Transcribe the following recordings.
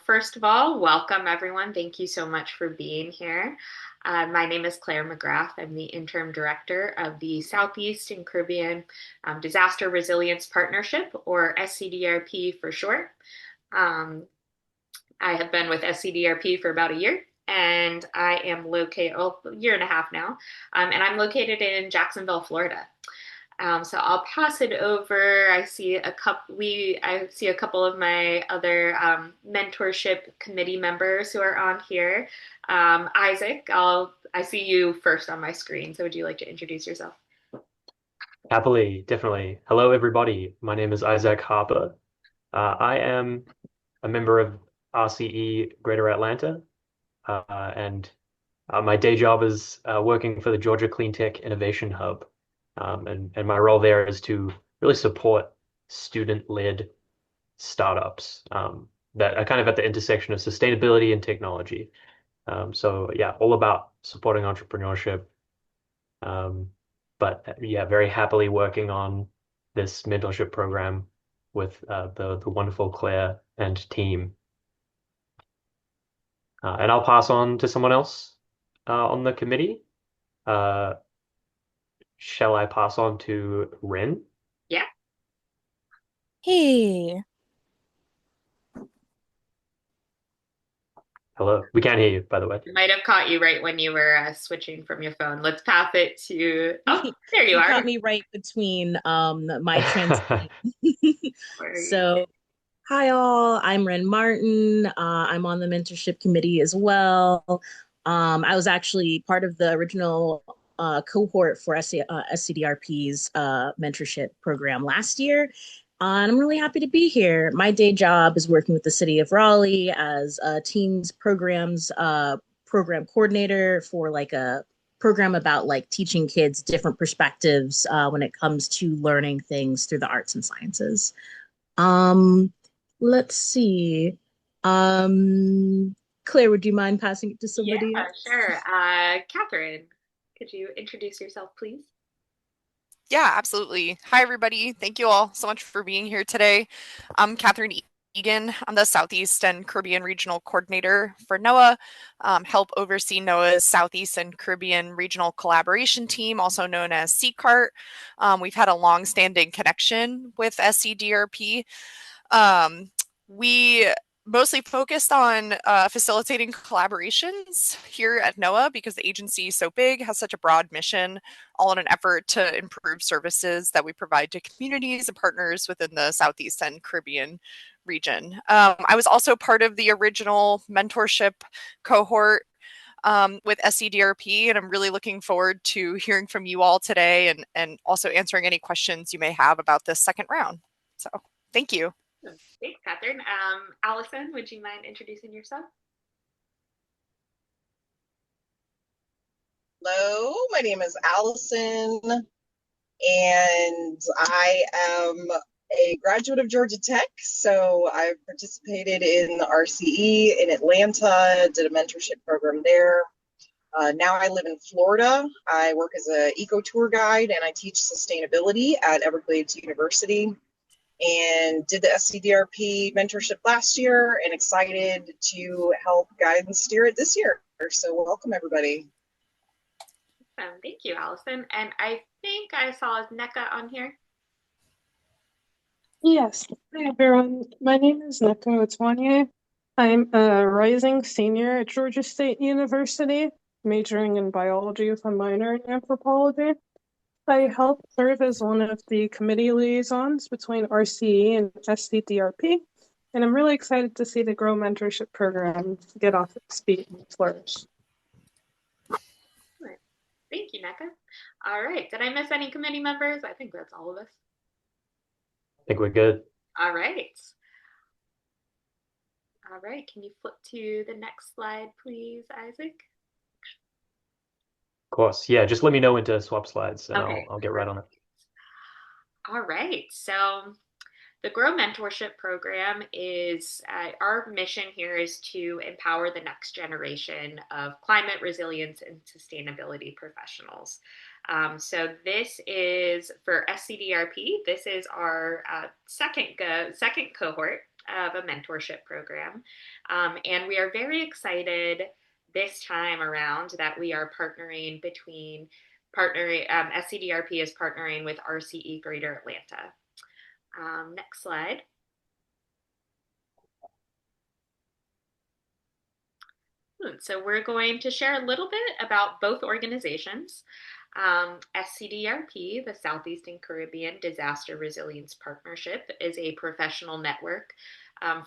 first of all, welcome everyone. Thank you so much for being here. My name is Claire McGrath. I'm the interim director of the Southeast and Caribbean Disaster Resilience Partnership, or SCDRP for short. I have been with SCDRP for about a year, and I am located, a year and a half now, and I'm located in Jacksonville, Florida. So I'll pass it over. I see a couple of my other mentorship committee members who are on here. Isaac, I see you first on my screen. So would you like to introduce yourself? Happily, definitely. Hello, everybody. My name is Isaac Harper. I am a member of RCE Greater Atlanta, and my day job is working for the Georgia Clean Tech Innovation Hub. And my role there is to really support student-led startups that are kind of at the intersection of sustainability and technology. So yeah, all about supporting entrepreneurship. Um, but yeah, very happily working on this mentorship program with the wonderful Claire and team. And I'll pass on to someone else on the committee. Uh, shall I pass on to Rin? Yeah. Hey, Hello. We can't hear you, by the way. I might have caught you right when you were switching from your phone. Let's pass it to, oh, there you you are. caught me right between my transition. Where are you? So, hi all, I'm Ren Martin. I'm on the mentorship committee as well. I was actually part of the original cohort for SCDRP's mentorship program last year. And I'm really happy to be here. My day job is working with the city of Raleigh as a teams programs program coordinator for like a program about like teaching kids different perspectives when it comes to learning things through the arts and sciences. Um, let's see. Claire, would you mind passing it to Yeah, somebody else? sure. Catherine, could you introduce yourself, please? Yeah, absolutely. Hi, everybody. Thank you all so much for being here today. I'm Catherine Egan. I'm the Southeast and Caribbean Regional Coordinator for NOAA, help oversee NOAA's Southeast and Caribbean Regional Collaboration Team, also known as CCART. We've had a long-standing connection with SCDRP. We mostly focused on facilitating collaborations here at NOAA because the agency is so big, has such a broad mission, all in an effort to improve services that we provide to communities and partners within the Southeast and Caribbean region. I was also part of the original mentorship cohort with SCDRP, and I'm really looking forward to hearing from you all today and also answering any questions you may have about this second round. So thank you. Thanks, Catherine. Allison, would you mind introducing yourself? Hello, my name is Allison, and I am a graduate of Georgia Tech. So I've participated in the RCE in Atlanta, did a mentorship program there. Now I live in Florida. I work as an eco tour guide and I teach sustainability at Everglades University, and did the SCDRP mentorship last year and excited to help guide and steer it this year. So welcome everybody. Thank you, Allison. And I think I saw NECA on here. Yes. Hi, everyone. My name is Neko Otwanye. I'm a rising senior at Georgia State University, majoring in biology with a minor in anthropology. I help serve as one of the committee liaisons between RCE and SCDRP, and I'm really excited to see the GROW Mentorship Program get off its feet and flourish. Thank you, NECA. All right. Did I miss any committee members? I think that's all of us. I think we're good. All right. All right. Can you flip to the next slide, please, Isaac? Of course. Yeah, just let me know when to swap slides and Okay. I'll get right on it. All right. So the GROW Mentorship Program is our mission here is to empower the next generation of climate resilience and sustainability professionals. So this is for SCDRP. This is our second cohort. of a mentorship program. And we are very excited this time around that we are SCDRP is partnering with RCE Greater Atlanta. Next slide. So we're going to share a little bit about both organizations. SCDRP, the Southeastern Caribbean Disaster Resilience Partnership, is a professional network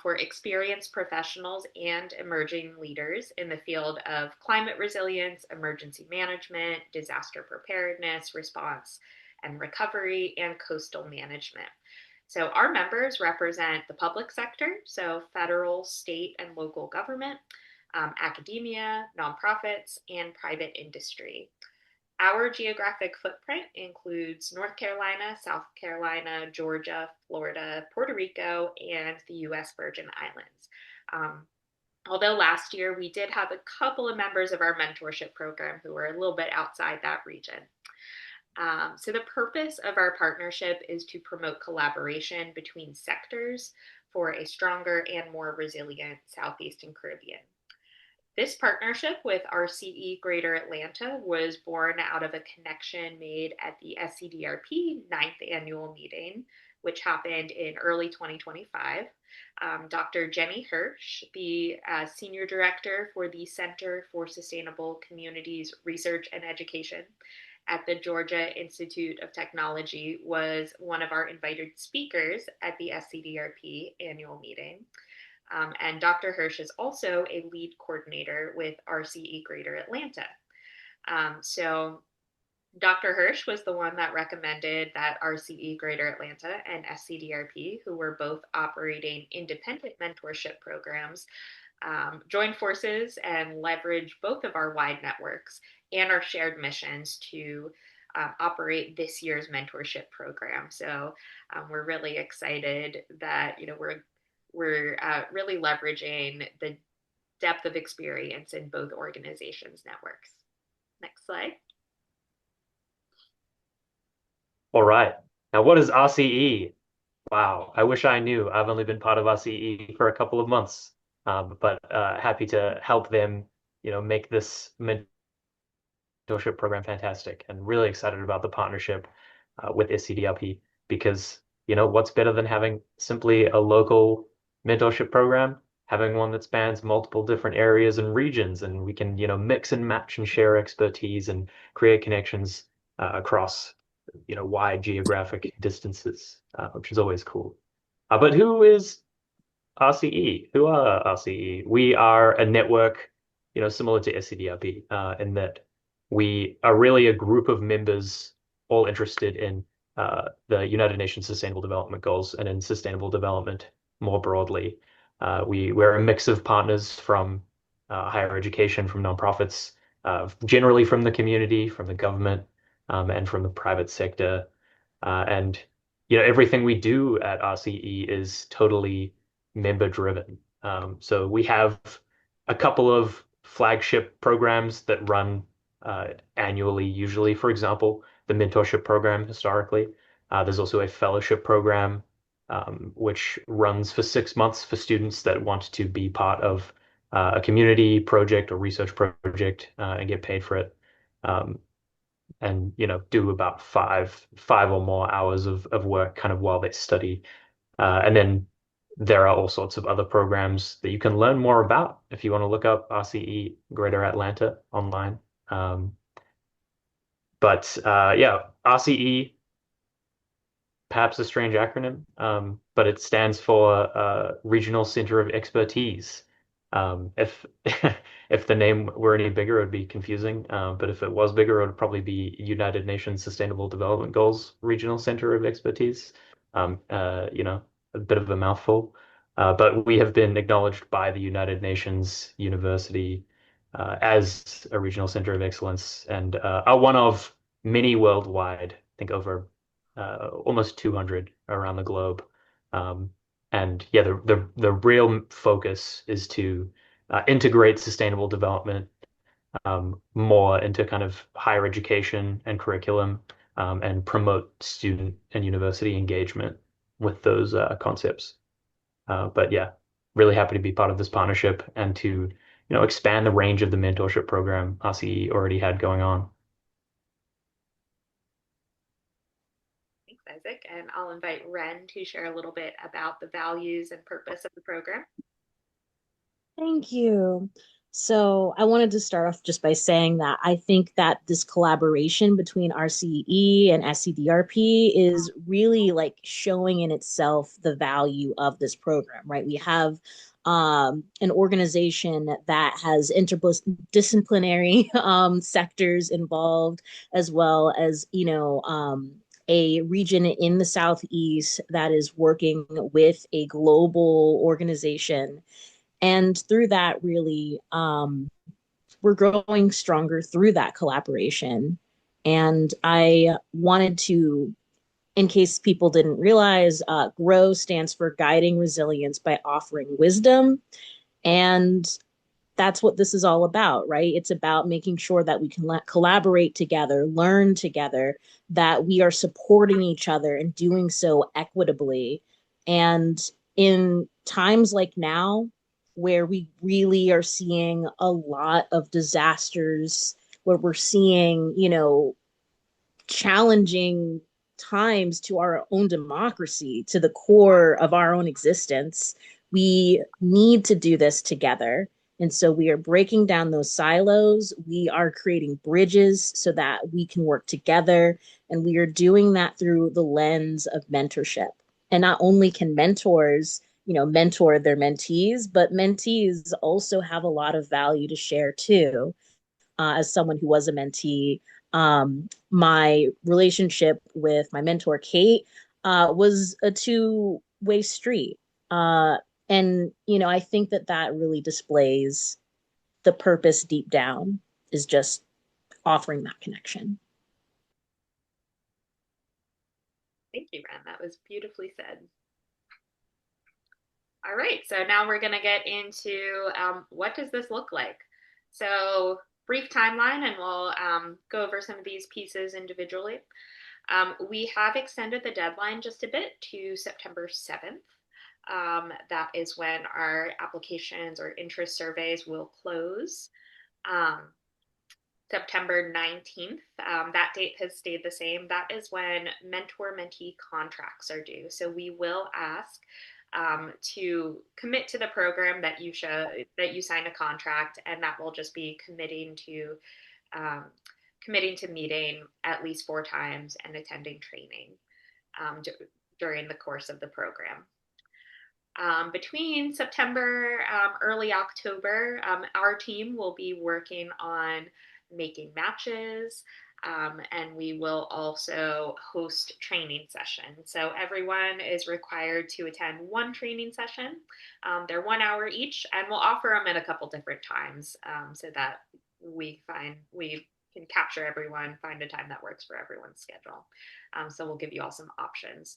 for experienced professionals and emerging leaders in the field of climate resilience, emergency management, disaster preparedness, response and recovery, and coastal management. So our members represent the public sector, so federal, state, and local government, academia, nonprofits, and private industry. Our geographic footprint includes North Carolina, South Carolina, Georgia, Florida, Puerto Rico, and the U.S. Virgin Islands. Although last year we did have a couple of members of our mentorship program who were a little bit outside that region. So the purpose of our partnership is to promote collaboration between sectors for a stronger and more resilient Southeastern Caribbean. This partnership with RCE Greater Atlanta was born out of a connection made at the SCDRP 9th annual meeting, which happened in early 2025. Dr. Jenny Hirsch, the Senior Director for the Center for Sustainable Communities Research and Education at the Georgia Institute of Technology, was one of our invited speakers at the SCDRP annual meeting. And Dr. Hirsch is also a lead coordinator with RCE Greater Atlanta. So Dr. Hirsch was the one that recommended that RCE Greater Atlanta and SCDRP, who were both operating independent mentorship programs, join forces and leverage both of our wide networks and our shared missions to operate this year's mentorship program. So we're really excited that we're really leveraging the depth of experience in both organizations' networks. Next slide. All right. Now, what is RCE? Wow, I wish I knew. I've only been part of RCE for a couple of months, but happy to help them, make this mentorship program fantastic, and really excited about the partnership with SCDRP because, what's better than having simply a local mentorship program, having one that spans multiple different areas and regions, and we can, mix and match and share expertise and create connections across, wide geographic distances, which is always cool. But who is RCE? Who are RCE? We are a network, similar to SCDRP, in that we are really a group of members all interested in the United Nations Sustainable Development Goals and in sustainable development more broadly. We're a mix of partners from higher education, from nonprofits, generally from the community, from the government, and from the private sector. And everything we do at RCE is totally member driven. So we have a couple of flagship programs that run annually, usually. For example, the mentorship program historically. There's also a fellowship program, which runs for 6 months for students that want to be part of a community project or research project and get paid for it. And do about five or more hours of work kind of while they study. And then there are all sorts of other programs that you can learn more about if you want to look up RCE Greater Atlanta online. But yeah, RCE, perhaps a strange acronym, but it stands for Regional Center of Expertise. If if the name were any bigger, it would be confusing. But if it was bigger, it would probably be United Nations Sustainable Development Goals Regional Center of Expertise. A bit of a mouthful. But we have been acknowledged by the United Nations University as a regional center of excellence and are one of many worldwide, I think over almost 200 around the globe. And yeah, the real focus is to integrate sustainable development more into kind of higher education and curriculum and promote student and university engagement with those concepts. But yeah, really happy to be part of this partnership and to, expand the range of the mentorship program RCE already had going on. Thanks, Isaac. And I'll invite Ren to share a little bit about the values and purpose of the program. Thank you. So I wanted to start off just by saying that I think that this collaboration between RCE and SCDRP is really like showing in itself the value of this program, right? We have an organization that has interdisciplinary sectors involved, as well as, a region in the Southeast that is working with a global organization, and through that really we're growing stronger through that collaboration. And I wanted to, in case people didn't realize, GROW stands for Guiding Resilience by Offering Wisdom. And that's what this is all about, right? It's about making sure that we can collaborate together, learn together, that we are supporting each other and doing so equitably. And in times like now, where we really are seeing a lot of disasters, where we're seeing, challenging times to our own democracy, to the core of our own existence, we need to do this together. And so we are breaking down those silos. We are creating bridges so that we can work together. And we are doing that through the lens of mentorship. And not only can mentors, mentor their mentees, but mentees also have a lot of value to share too. As someone who was a mentee, my relationship with my mentor, Kate, was a two-way street. And, I think that that really displays the purpose deep down, is just offering that connection. Thank you, Ren. That was beautifully said. All right, so now we're going to get into what does this look like? So brief timeline, and we'll go over some of these pieces individually. We have extended the deadline just a bit to September 7th. That is when our applications or interest surveys will close. September 19th, that date has stayed the same. That is when mentor-mentee contracts are due. So we will ask to commit to the program that you sign a contract, and that will just be committing to meeting at least 4 times and attending training during the course of the program. Between September, early October, our team will be working on making matches, and we will also host training sessions. So everyone is required to attend one training session. They're 1 hour each, and we'll offer them at a couple different times so that we can capture everyone, find a time that works for everyone's schedule. So we'll give you all some options.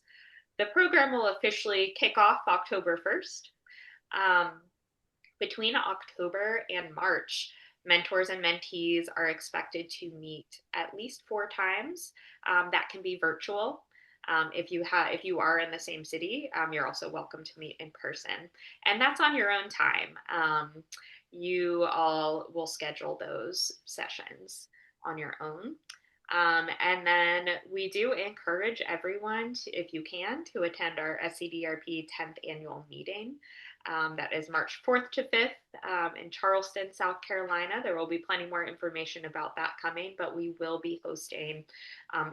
The program will officially kick off October 1st. Between October and March, mentors and mentees are expected to meet at least 4 times. That can be virtual. If you are in the same city, you're also welcome to meet in person, and that's on your own time. You all will schedule those sessions on your own. And then we do encourage everyone, if you can, to attend our SCDRP 10th annual meeting. That is March 4th to 5th in Charleston, South Carolina. There will be plenty more information about that coming, but we will be hosting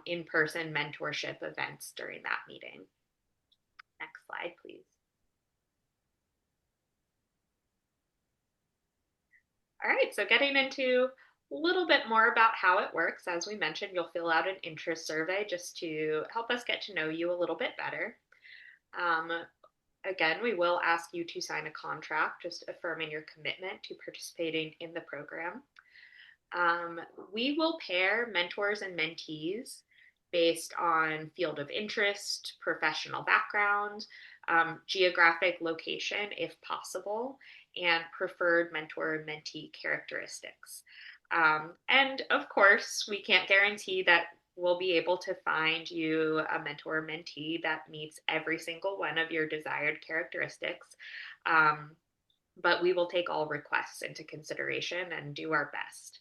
in-person mentorship events during that meeting. Next slide, please. All right, so getting into a little bit more about how it works. As we mentioned, you'll fill out an interest survey just to help us get to know you a little bit better. Again, we will ask you to sign a contract, just affirming your commitment to participating in the program. We will pair mentors and mentees based on field of interest, professional background, geographic location, if possible, and preferred mentor-mentee characteristics. And of course, we can't guarantee that we'll be able to find you a mentor or mentee that meets every single one of your desired characteristics. But we will take all requests into consideration and do our best.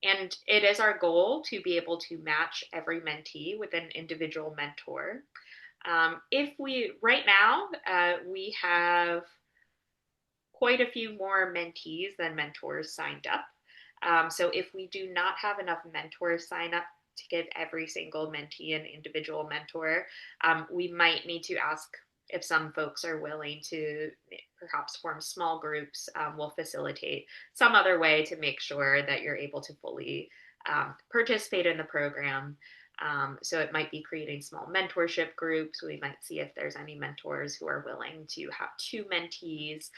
And it is our goal to be able to match every mentee with an individual mentor. Right now, we have quite a few more mentees than mentors signed up. So if we do not have enough mentors sign up to give every single mentee an individual mentor, we might need to ask if some folks are willing to perhaps form small groups. We'll facilitate some other way to make sure that you're able to fully participate in the program. So it might be creating small mentorship groups. We might see if there's any mentors who are willing to have two mentees.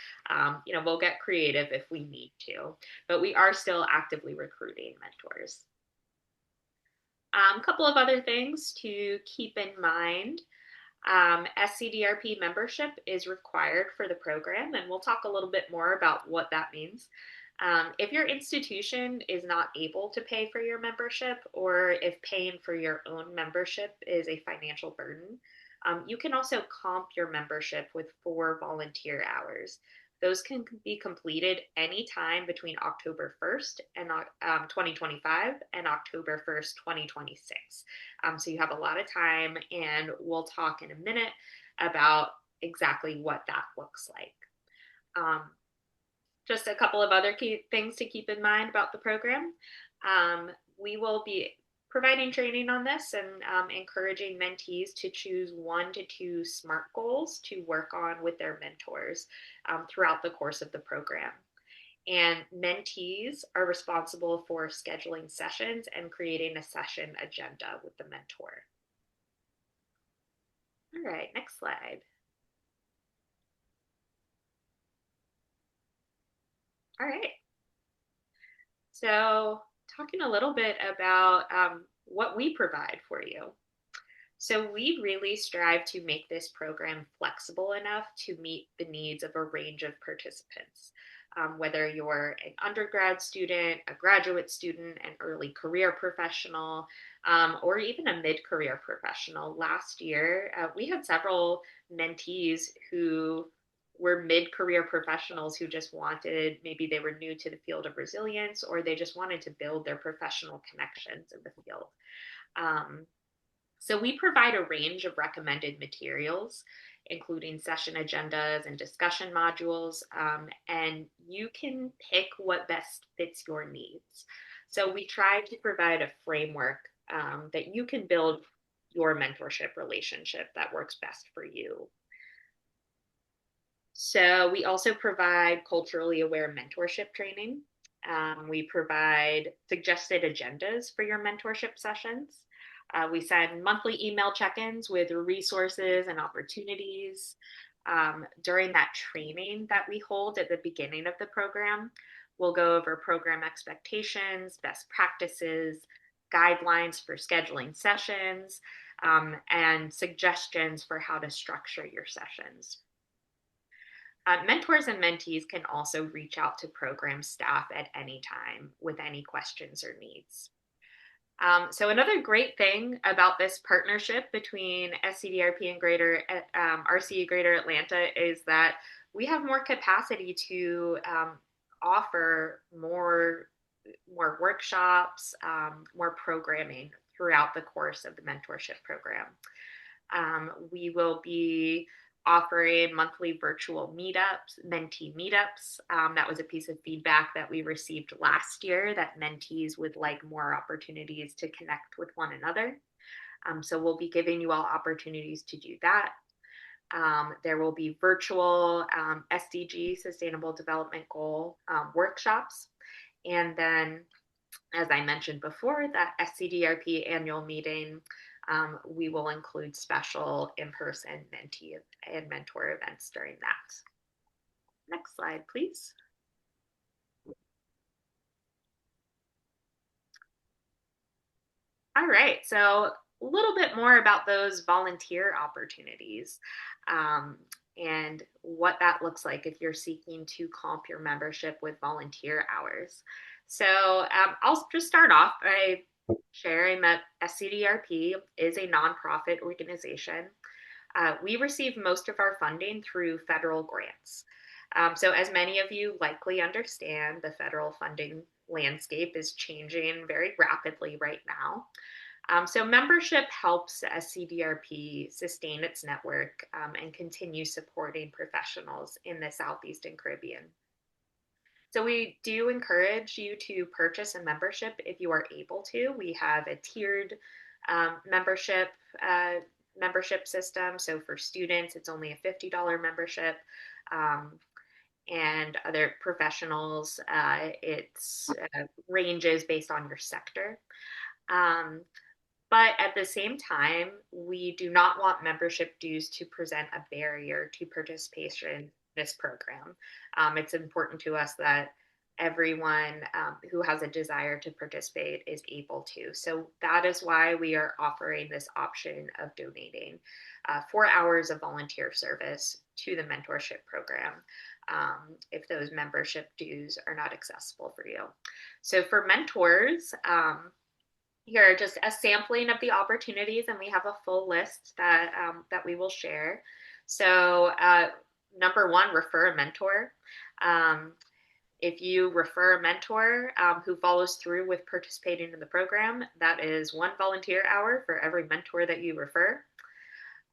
We'll get creative if we need to, but we are still actively recruiting mentors. A couple of other things to keep in mind. SCDRP membership is required for the program, and we'll talk a little bit more about what that means. If your institution is not able to pay for your membership, or if paying for your own membership is a financial burden, you can also comp your membership with 4 volunteer hours. Those can be completed anytime between October 1st and 2025 and October 1st, 2026. So you have a lot of time, and we'll talk in a minute about exactly what that looks like. Just a couple of other key things to keep in mind about the program. We will be providing training on this and encouraging mentees to choose 1 to 2 SMART goals to work on with their mentors throughout the course of the program. And mentees are responsible for scheduling sessions and creating a session agenda with the mentor. All right, next slide. All right. So talking a little bit about what we provide for you. So we really strive to make this program flexible enough to meet the needs of a range of participants. Whether you're an undergrad student, a graduate student, an early career professional, or even a mid-career professional. Last year, we had several mentees who were mid-career professionals who just wanted, maybe they were new to the field of resilience, or they just wanted to build their professional connections in the field. So we provide a range of recommended materials, including session agendas and discussion modules, and you can pick what best fits your needs. So we try to provide a framework that you can build your mentorship relationship that works best for you. So we also provide culturally aware mentorship training. We provide suggested agendas for your mentorship sessions. We send monthly email check-ins with resources and opportunities. During that training that we hold at the beginning of the program, we'll go over program expectations, best practices, guidelines for scheduling sessions, and suggestions for how to structure your sessions. Mentors and mentees can also reach out to program staff at any time with any questions or needs. So another great thing about this partnership between SCDRP and RCE Greater Atlanta is that we have more capacity to offer more workshops, more programming throughout the course of the mentorship program. We will be offering monthly virtual meetups, mentee meetups. That was a piece of feedback that we received last year, that mentees would like more opportunities to connect with one another. So we'll be giving you all opportunities to do that. There will be virtual SDG, Sustainable Development Goal workshops. And then, as I mentioned before, that SCDRP annual meeting, we will include special in-person mentee and mentor events during that. Next slide, please. All right, so a little bit more about those volunteer opportunities and what that looks like if you're seeking to comp your membership with volunteer hours. So I'll just start off by sharing that SCDRP is a nonprofit organization. We receive most of our funding through federal grants. So, as many of you likely understand, the federal funding landscape is changing very rapidly right now. So, membership helps SCDRP sustain its network and continue supporting professionals in the Southeast and Caribbean. So we do encourage you to purchase a membership if you are able to. We have a tiered membership membership system. So for students, it's only a $50 membership. And other professionals, it's ranges based on your sector. But at the same time, we do not want membership dues to present a barrier to participation in this program. It's important to us that everyone who has a desire to participate is able to. So that is why we are offering this option of donating 4 hours of volunteer service to the mentorship program if those membership dues are not accessible for you. So for mentors, here are just a sampling of the opportunities, and we have a full list that we will share. So, number one, refer a mentor. If you refer a mentor who follows through with participating in the program, that is 1 volunteer hour for every mentor that you refer.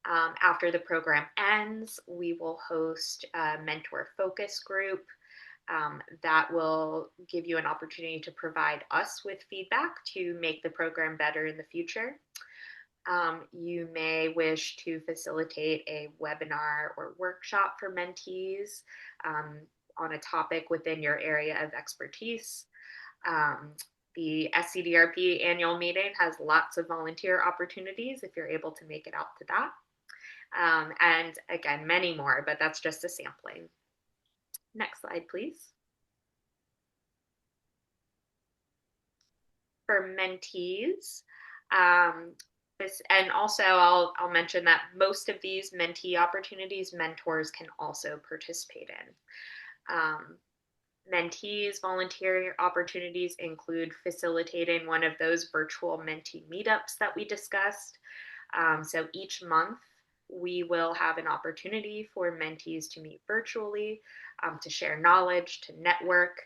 After the program ends, we will host a mentor focus group. That will give you an opportunity to provide us with feedback to make the program better in the future. You may wish to facilitate a webinar or workshop for mentees on a topic within your area of expertise. The SCDRP annual meeting has lots of volunteer opportunities if you're able to make it out to that. And again, many more, but that's just a sampling. Next slide, please. For mentees, and also I'll mention that most of these mentee opportunities, mentors can also participate in. Mentees volunteer opportunities include facilitating one of those virtual mentee meetups that we discussed. So each month we will have an opportunity for mentees to meet virtually, to share knowledge, to network.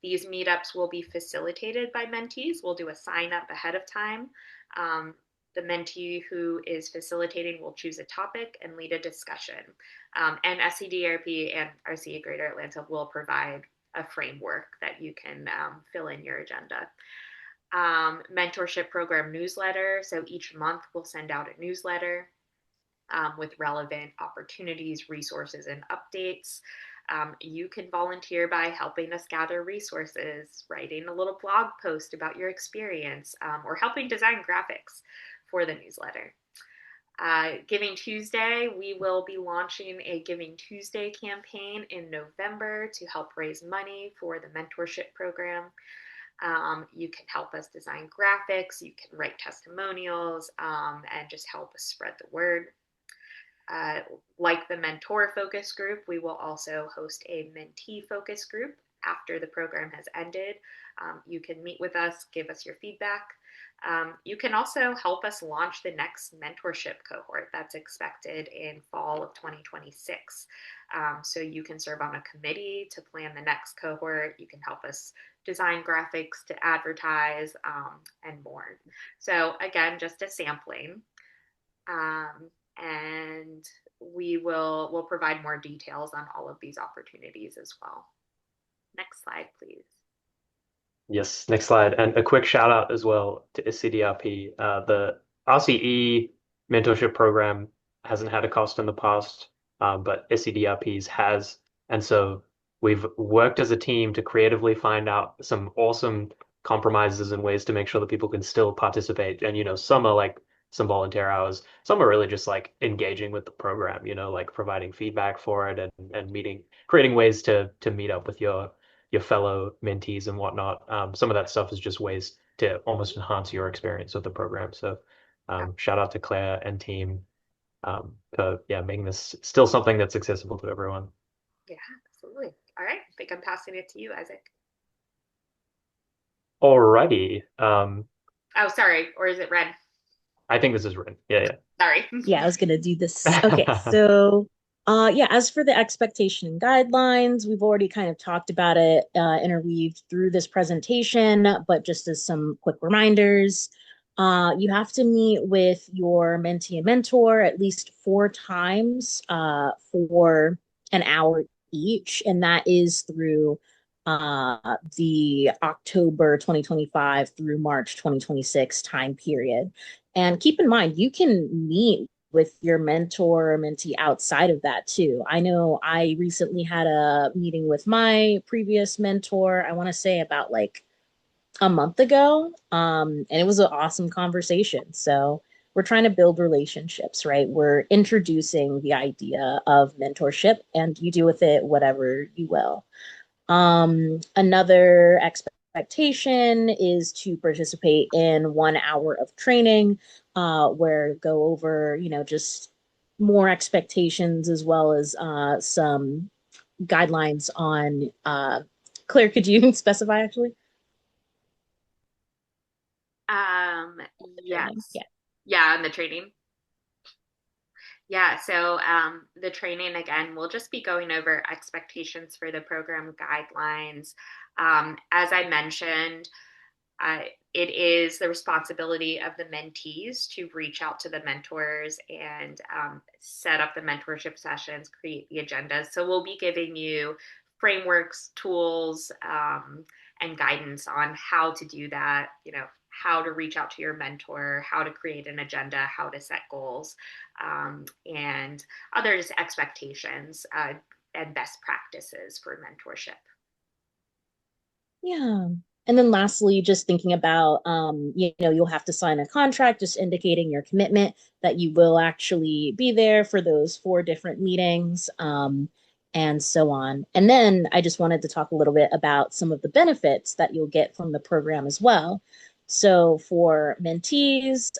These meetups will be facilitated by mentees. We'll do a sign up ahead of time. The mentee who is facilitating will choose a topic and lead a discussion. And SCDRP and RCA Greater Atlanta will provide a framework that you can fill in your agenda. Mentorship program newsletter. So each month we'll send out a newsletter with relevant opportunities, resources, and updates. You can volunteer by helping us gather resources, writing a little blog post about your experience, or helping design graphics for the newsletter. Giving Tuesday, we will be launching a Giving Tuesday campaign in November to help raise money for the mentorship program. You can help us design graphics, you can write testimonials, and just help us spread the word. Like the mentor focus group, we will also host a mentee focus group after the program has ended. You can meet with us, give us your feedback. You can also help us launch the next mentorship cohort that's expected in fall of 2026. So you can serve on a committee to plan the next cohort. You can help us design graphics to advertise, and more. So again, just a sampling. And we'll provide more details on all of these opportunities as well. Next slide, please. Yes, next slide. And a quick shout out as well to SCDRP. The RCE mentorship program hasn't had a cost in the past, but SCDRP's has. And so we've worked as a team to creatively find out some awesome compromises and ways to make sure that people can still participate. And, some are like some volunteer hours. Some are really just like engaging with the program, like providing feedback for it and creating ways to meet up with your fellow mentees and whatnot. Some of that stuff is just ways to almost enhance your experience with the program. So shout out to Claire and team for making this still something that's accessible to everyone. Yeah, absolutely. All right, I think I'm passing it to you, Isaac. Alrighty. Oh, sorry. Or is it red? I think this is written. Yeah, Sorry. Yeah, I was gonna do this. Okay, yeah. so yeah, as for the expectation and guidelines, we've already kind of talked about it, interweaved through this presentation, but just as some quick reminders, you have to meet with your mentee and mentor at least 4 times for an hour each, and that is through the October 2025 through March 2026 time period. And keep in mind, you can meet with your mentor or mentee outside of that too. I know I recently had a meeting with my previous mentor, I want to say about like a month ago. And it was an awesome conversation. So we're trying to build relationships, right? We're introducing the idea of mentorship, and you do with it whatever you will. Another expectation is to participate in 1 hour of training, where go over, just more expectations as well as some guidelines on. Claire, could you specify actually? Um, Training. yes. Yeah. Yeah, on the training. Yeah, so the training again, we'll just be going over expectations for the program guidelines. As I mentioned, it is the responsibility of the mentees to reach out to the mentors and set up the mentorship sessions, create the agendas. So we'll be giving you frameworks, tools, and guidance on how to do that, how to reach out to your mentor, how to create an agenda, how to set goals, and others expectations and best practices for mentorship. Yeah. And then lastly, just thinking about, you'll have to sign a contract just indicating your commitment that you will actually be there for those 4 different meetings, and so on. And then I just wanted to talk a little bit about some of the benefits that you'll get from the program as well. So for mentees,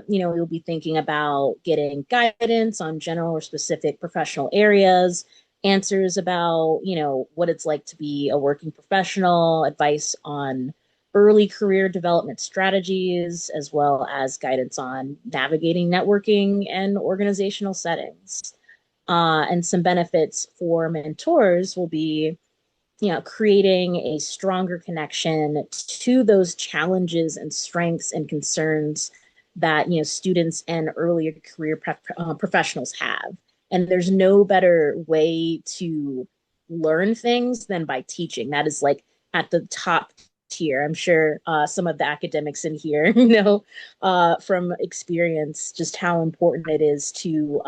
you'll be thinking about getting guidance on general or specific professional areas, answers about, what it's like to be a working professional, advice on early career development strategies, as well as guidance on navigating networking and organizational settings. And some benefits for mentors will be, creating a stronger connection to those challenges and strengths and concerns that, students and earlier career professionals have. And there's no better way to learn things than by teaching. That is like at the top tier. I'm sure some of the academics in here know from experience just how important it is to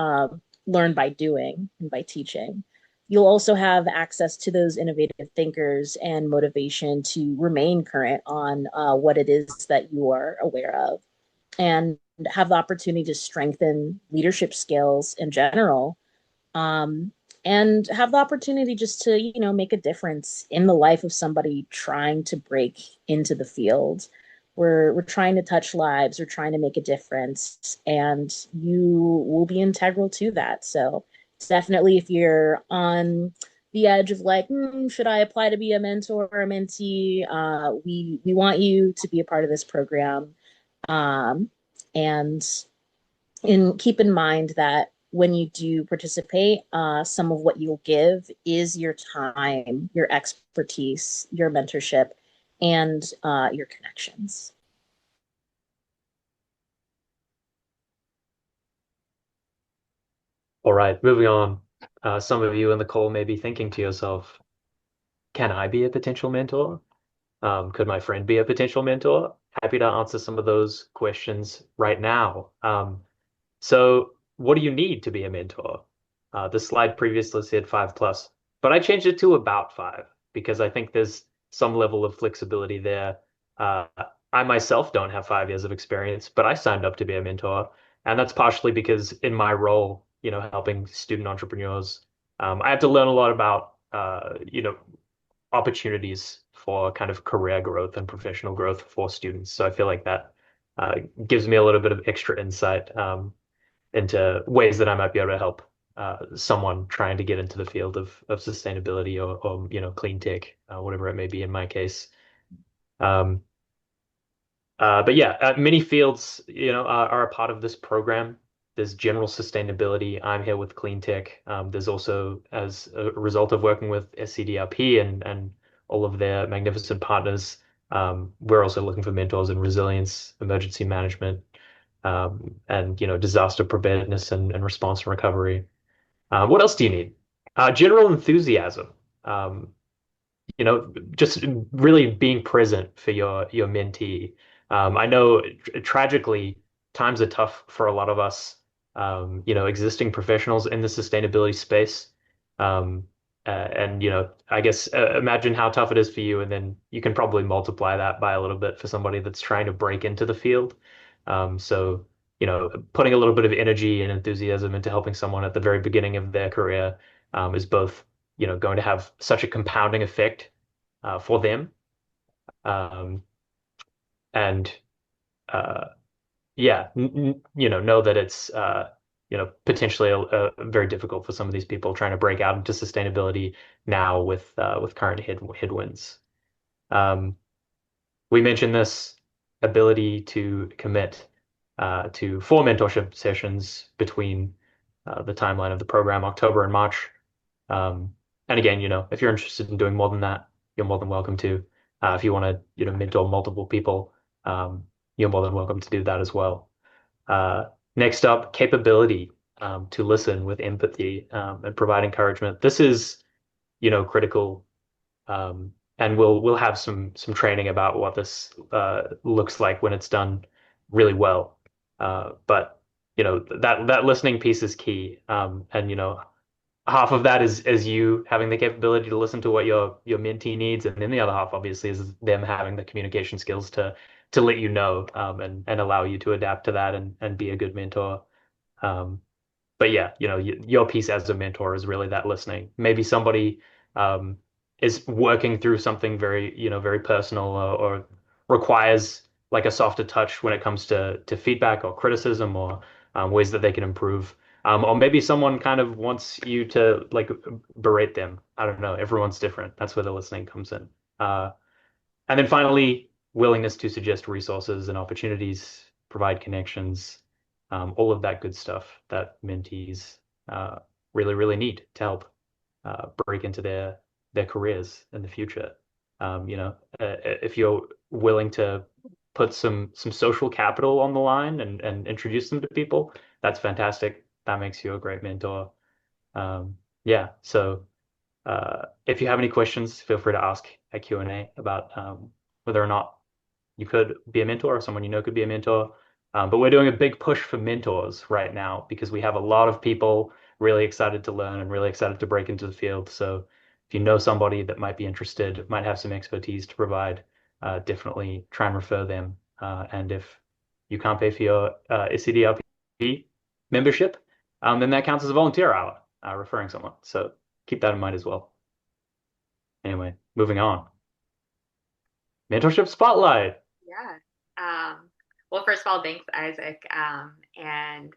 learn by doing and by teaching. You'll also have access to those innovative thinkers and motivation to remain current on what it is that you are aware of, and have the opportunity to strengthen leadership skills in general, um, and have the opportunity just to, make a difference in the life of somebody trying to break into the field. We're trying to touch lives, we're trying to make a difference, and you will be integral to that. So definitely, if you're on the edge of like, should I apply to be a mentor or a mentee, we want you to be a part of this program. um, and keep in mind that when you do participate, some of what you'll give is your time, your expertise, your mentorship, and your connections. All right, moving on. Some of you in the call may be thinking to yourself, can I be a potential mentor? Could my friend be a potential mentor? Happy to answer some of those questions right now. So what do you need to be a mentor? The slide previously said 5+, but I changed it to about 5 because I think there's some level of flexibility there. Uh, I myself don't have 5 years of experience, but I signed up to be a mentor, and that's partially because in my role, helping student entrepreneurs, I have to learn a lot about, opportunities for kind of career growth and professional growth for students. So I feel like that uh, gives me a little bit of extra insight into ways that I might be able to help someone trying to get into the field of sustainability or clean tech, whatever it may be in my case. Um, But yeah, many fields, are a part of this program. There's general sustainability. I'm here with clean tech. There's also, as a result of working with SCDRP and all of their magnificent partners, we're also looking for mentors in resilience, emergency management, and disaster preparedness and response and recovery. What else do you need? General enthusiasm. Um, just really being present for your mentee. I know tragically times are tough for a lot of us, existing professionals in the sustainability space. Um, and I guess imagine how tough it is for you, and then you can probably multiply that by a little bit for somebody that's trying to break into the field. So, putting a little bit of energy and enthusiasm into helping someone at the very beginning of their career, is both going to have such a compounding effect for them. Um, and yeah, know that it's potentially very difficult for some of these people trying to break out into sustainability now with current headwinds. Um, we mentioned this ability to commit to 4 mentorship sessions between the timeline of the program, October and March. Um, and again, if you're interested in doing more than that, you're more than welcome to. If you want to, mentor multiple people, um, you're more than welcome to do that as well. Next up, capability to listen with empathy and provide encouragement. This is, critical, and we'll have some training about what this looks like when it's done really well. But that listening piece is key, and half of that is you having the capability to listen to what your mentee needs, and then the other half obviously is them having the communication skills to let you know, and allow you to adapt to that and be a good mentor. Um, but yeah, your piece as a mentor is really that listening. Maybe somebody um, is working through something very, very personal, or requires like a softer touch when it comes to feedback or criticism, or ways that they can improve. Or maybe someone kind of wants you to like berate them. I don't know. Everyone's different. That's where the listening comes in. And then finally, willingness to suggest resources and opportunities, provide connections, all of that good stuff that mentees really, really need to help break into their careers in the future. If you're willing to put some social capital on the line and introduce them to people, that's fantastic. That makes you a great mentor. Yeah, so if you have any questions, feel free to ask at Q&A about whether or not you could be a mentor or someone could be a mentor. But we're doing a big push for mentors right now because we have a lot of people really excited to learn and really excited to break into the field. So if you know somebody that might be interested, might have some expertise to provide, definitely try and refer them. And if you can't pay for your SCDRP membership, then that counts as a volunteer hour, referring someone. So keep that in mind as well. Anyway, moving on. Mentorship Spotlight. Yeah. Well, first of all, thanks, Isaac. And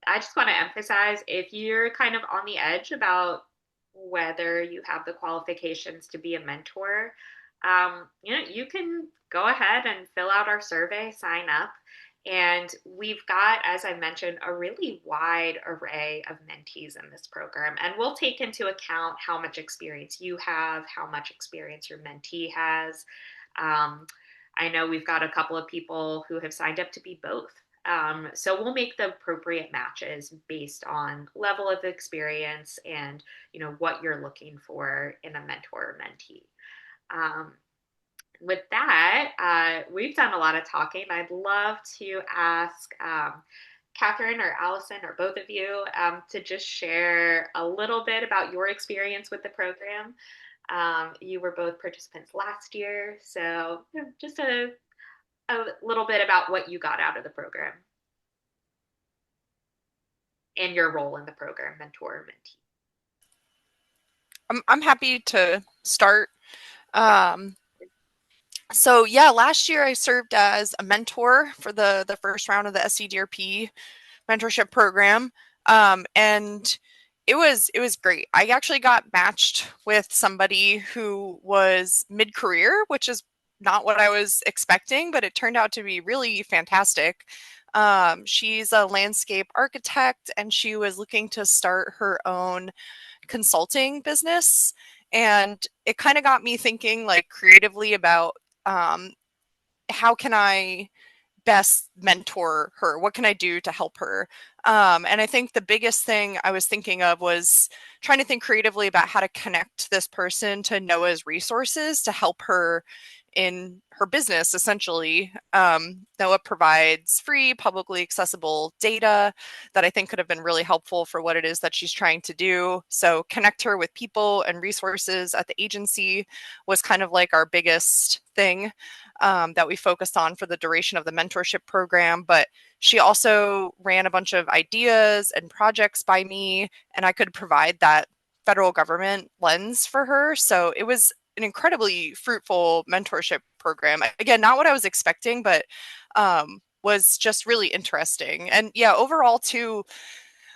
I just want to emphasize if you're kind of on the edge about whether you have the qualifications to be a mentor, you can go ahead and fill out our survey, sign up. And we've got, as I mentioned, a really wide array of mentees in this program. And we'll take into account how much experience you have, how much experience your mentee has. Um, I know we've got a couple of people who have signed up to be both. So we'll make the appropriate matches based on level of experience and what you're looking for in a mentor or mentee. With that, we've done a lot of talking. I'd love to ask Catherine or Allison or both of you to just share a little bit about your experience with the program. You were both participants last year, so just a little bit about what you got out of the program and your role in the program, mentor or mentee. I'm happy to start. So yeah, last year I served as a mentor for the first round of the SCDRP mentorship program, and it was great. I actually got matched with somebody who was mid-career, which is not what I was expecting, but it turned out to be really fantastic. She's a landscape architect, and she was looking to start her own consulting business. And it kind of got me thinking like creatively about how can I best mentor her? What can I do to help her? And I think the biggest thing I was thinking of was trying to think creatively about how to connect this person to Noah's resources to help her in her business, essentially. Noah provides free, publicly accessible data that I think could have been really helpful for what it is that she's trying to do. So, connect her with people and resources at the agency was kind of like our biggest thing that we focused on for the duration of the mentorship program. But she also ran a bunch of ideas and projects by me, and I could provide that federal government lens for her. So it was an incredibly fruitful mentorship program. Again, not what I was expecting, but was just really interesting. And yeah, overall, too,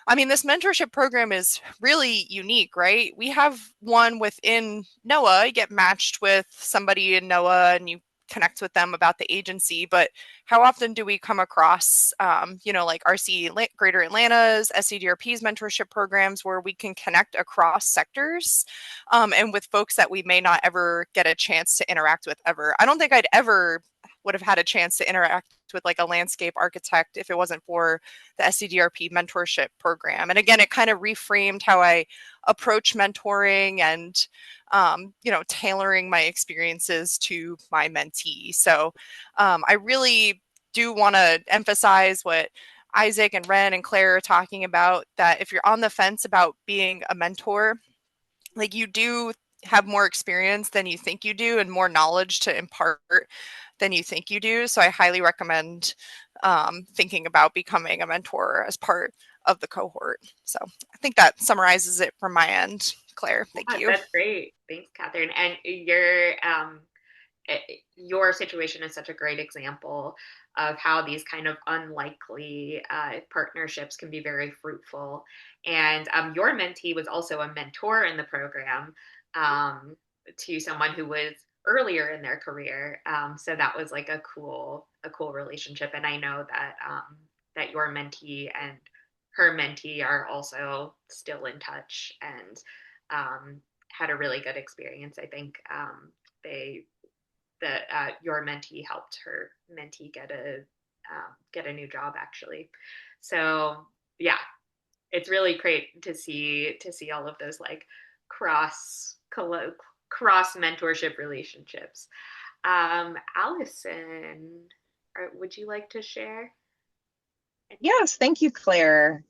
I mean, this mentorship program is really unique, right? We have one within NOAA. You get matched with somebody in NOAA and you connect with them about the agency. But how often do we come across, like RC Greater Atlanta's, SCDRP's mentorship programs where we can connect across sectors and with folks that we may not ever get a chance to interact with ever? I don't think I'd ever would have had a chance to interact with like a landscape architect if it wasn't for the SCDRP mentorship program. And again, it kind of reframed how I approach mentoring and, tailoring my experiences to my mentee. So I really do want to emphasize what Isaac and Ren and Claire are talking about, that if you're on the fence about being a mentor, like you do have more experience than you think you do and more knowledge to impart than you think you do. So I highly recommend thinking about becoming a mentor as part of the cohort. So I think that summarizes it from my end. Claire, thank you. That's great. Thanks, Catherine. And your situation is such a great example of how these kind of unlikely partnerships can be very fruitful. And your mentee was also a mentor in the program to someone who was earlier in their career. So that was like a cool relationship. And I know that that your mentee and her mentee are also still in touch and had a really good experience. I think your mentee helped her mentee get a new job actually. So yeah, it's really great to see all of those like cross mentorship relationships. Allison, would you like to share? Yes, thank you, Claire.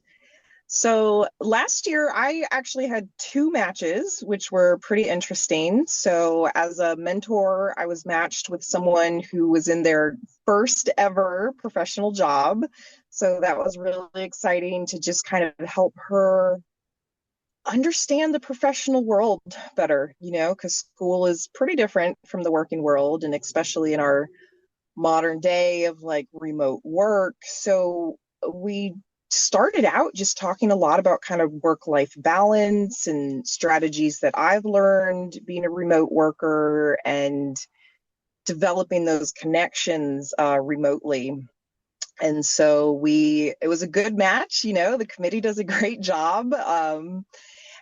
So last year, I actually had 2 matches, which were pretty interesting. So as a mentor, I was matched with someone who was in their first ever professional job. So that was really exciting to just kind of help her understand the professional world better, because school is pretty different from the working world, and especially in our modern day of like remote work. So we started out just talking a lot about kind of work-life balance and strategies that I've learned being a remote worker and developing those connections remotely. And so it was a good match. The committee does a great job.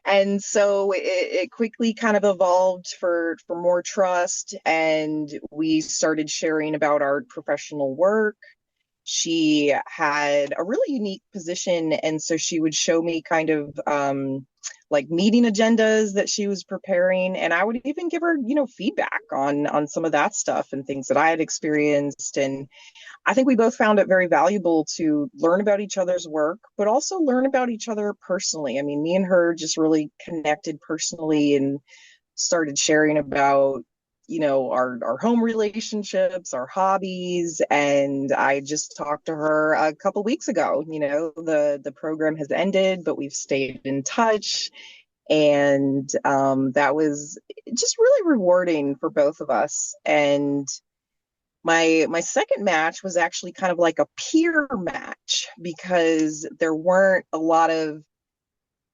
And so it quickly kind of evolved for more trust, and we started sharing about our professional work. She had a really unique position, and so she would show me kind of like meeting agendas that she was preparing, and I would even give her, feedback on some of that stuff and things that I had experienced. And I think we both found it very valuable to learn about each other's work, but also learn about each other personally. I mean, me and her just really connected personally and started sharing about, our home relationships, our hobbies. And I just talked to her a couple weeks ago. The program has ended, but we've stayed in touch. And that was just really rewarding for both of us. And my second match was actually kind of like a peer match, because there weren't a lot of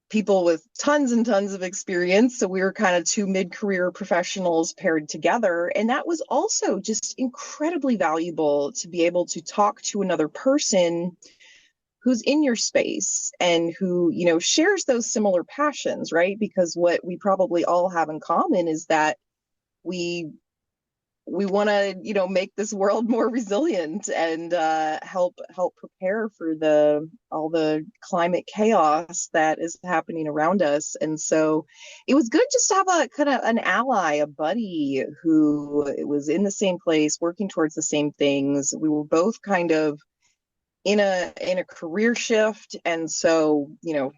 people with tons and tons of experience. So we were kind of two mid-career professionals paired together. And that was also just incredibly valuable to be able to talk to another person who's in your space and who, shares those similar passions, right? Because what we probably all have in common is that we we want to make this world more resilient and help prepare for the all the climate chaos that is happening around us. And so it was good just to have a kind of an ally, a buddy who was in the same place working towards the same things. We were both kind of in a career shift, and so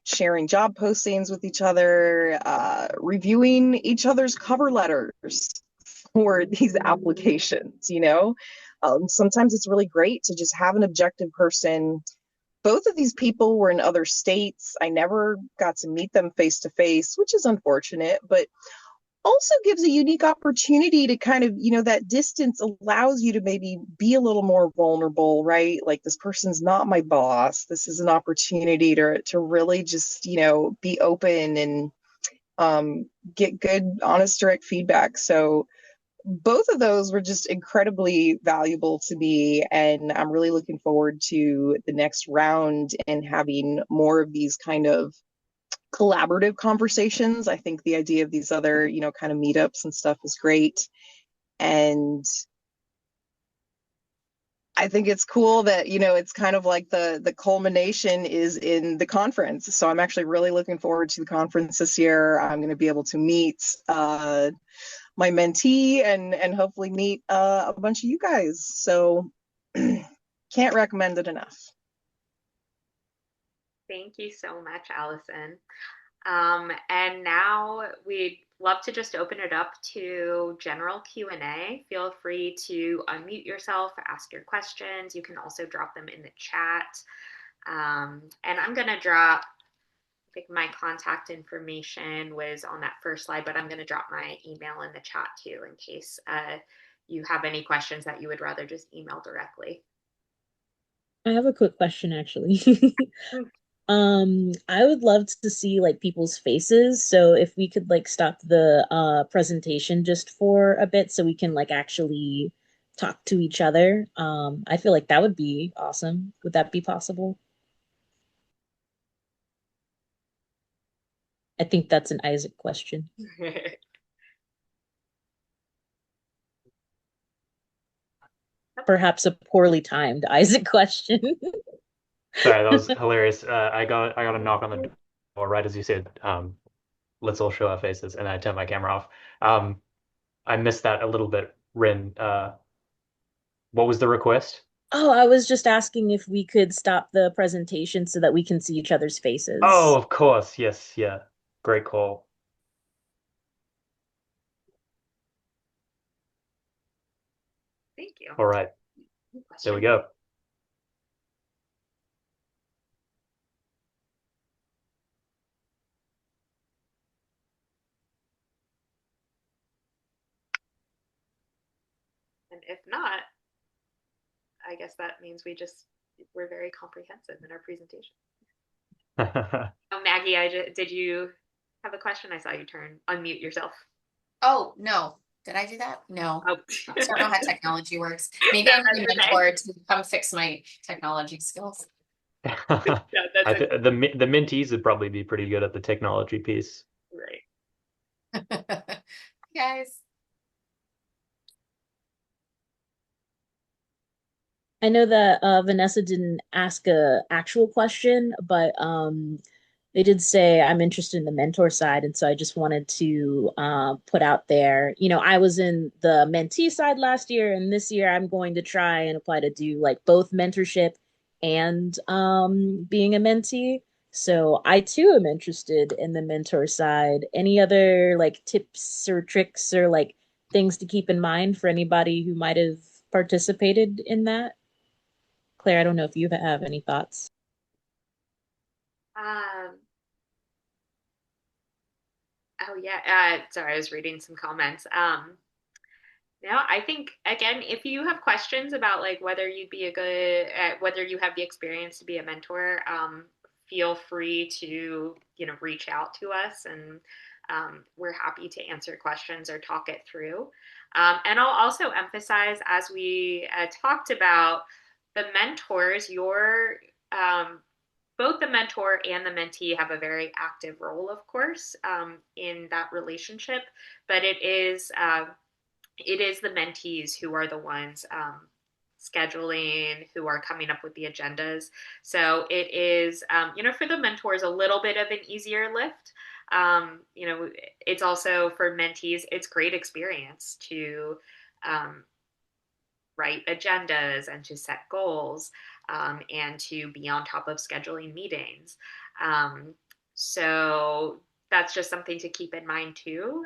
sharing job postings with each other, reviewing each other's cover letters for these applications. Sometimes it's really great to just have an objective person. Both of these people were in other states. I never got to meet them face to face, which is unfortunate, but also gives a unique opportunity to kind of, that distance allows you to maybe be a little more vulnerable, right? Like, this person's not my boss. This is an opportunity to really just, be open and get good, honest, direct feedback. So both of those were just incredibly valuable to me. And I'm really looking forward to the next round and having more of these kind of collaborative conversations. I think the idea of these other, kind of meetups and stuff is great. And I think it's cool that, it's kind of like the culmination is in the conference. So I'm actually really looking forward to the conference this year. I'm going to be able to meet my mentee and hopefully meet a bunch of you guys. So can't recommend it enough. Thank you so much, Allison. And now we'd love to just open it up to general Q&A. Feel free to unmute yourself, ask your questions. You can also drop them in the chat. And I'm going to drop, I think my contact information was on that first slide, but I'm going to drop my email in the chat too, in case you have any questions that you would rather just email directly. I have a quick question, actually. I would love to see like people's faces. So if we could like stop the presentation just for a bit so we can like actually talk to each other. I feel like that would be awesome. Would that be possible? I think that's an Isaac question. Perhaps a poorly timed Isaac question. Sorry, that was hilarious. I got a knock on the door right as you said, let's all show our faces, and I turned my camera off. I missed that a little bit. Rin, what was the request? Oh, I was just asking if we could stop the presentation so that we can see each other's Oh, faces. of course. Yes, yeah. Great call. Thank you. All right. There we go. And if not, I guess that means we're very comprehensive in our presentation. Oh, Maggie, did you have a question? I saw you unmute yourself. Oh, no. Did I do that? No. Oh. I don't know how technology works. Maybe I need a mentor to come fix my technology skills. Yeah, the mentees would probably be pretty good at the technology piece. Right. Guys. I know that Vanessa didn't ask a actual question, but they did say I'm interested in the mentor side, and so I just wanted to put out there. I was in the mentee side last year, and this year I'm going to try and apply to do like both mentorship and being a mentee. So I too am interested in the mentor side. Any other like tips or tricks or like things to keep in mind for anybody who might have participated in that? Claire, I don't know if you have any thoughts. Oh yeah. Sorry, I was reading some comments. No, I think again, if you have questions about like whether you'd be whether you have the experience to be a mentor, feel free to, reach out to us, and we're happy to answer questions or talk it through. And I'll also emphasize, as we talked about, the mentors, both the mentor and the mentee have a very active role, of course, in that relationship, but it is the mentees who are the ones scheduling, who are coming up with the agendas. So it is, for the mentors, a little bit of an easier lift. It's also for mentees, it's great experience to write agendas and to set goals, and to be on top of scheduling meetings. So that's just something to keep in mind too,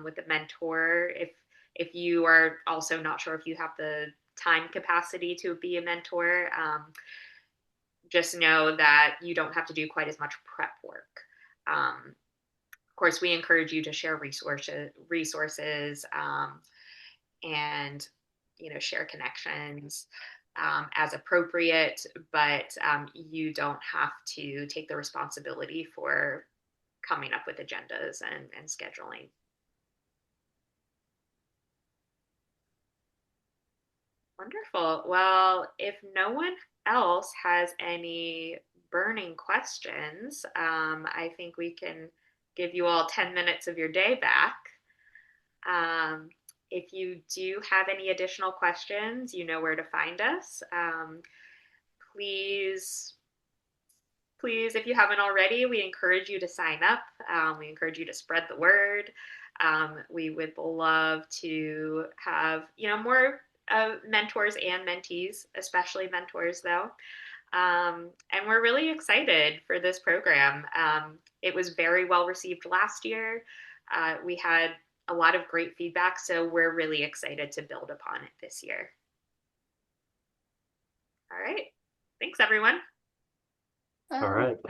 with the mentor. If you are also not sure if you have the time capacity to be a mentor, just know that you don't have to do quite as much prep work. Of course, we encourage you to share resources, and share connections as appropriate, but you don't have to take the responsibility for coming up with agendas and scheduling. Wonderful. Well, if no one else has any burning questions, I think we can give you all 10 minutes of your day back. If you do have any additional questions, you know where to find us. Please, if you haven't already, we encourage you to sign up. We encourage you to spread the word. We would love to have, more mentors and mentees, especially mentors though. And we're really excited for this program. It was very well received last year. We had a lot of great feedback, so we're really excited to build upon it this year. All right. Thanks, everyone. All right. Thank you.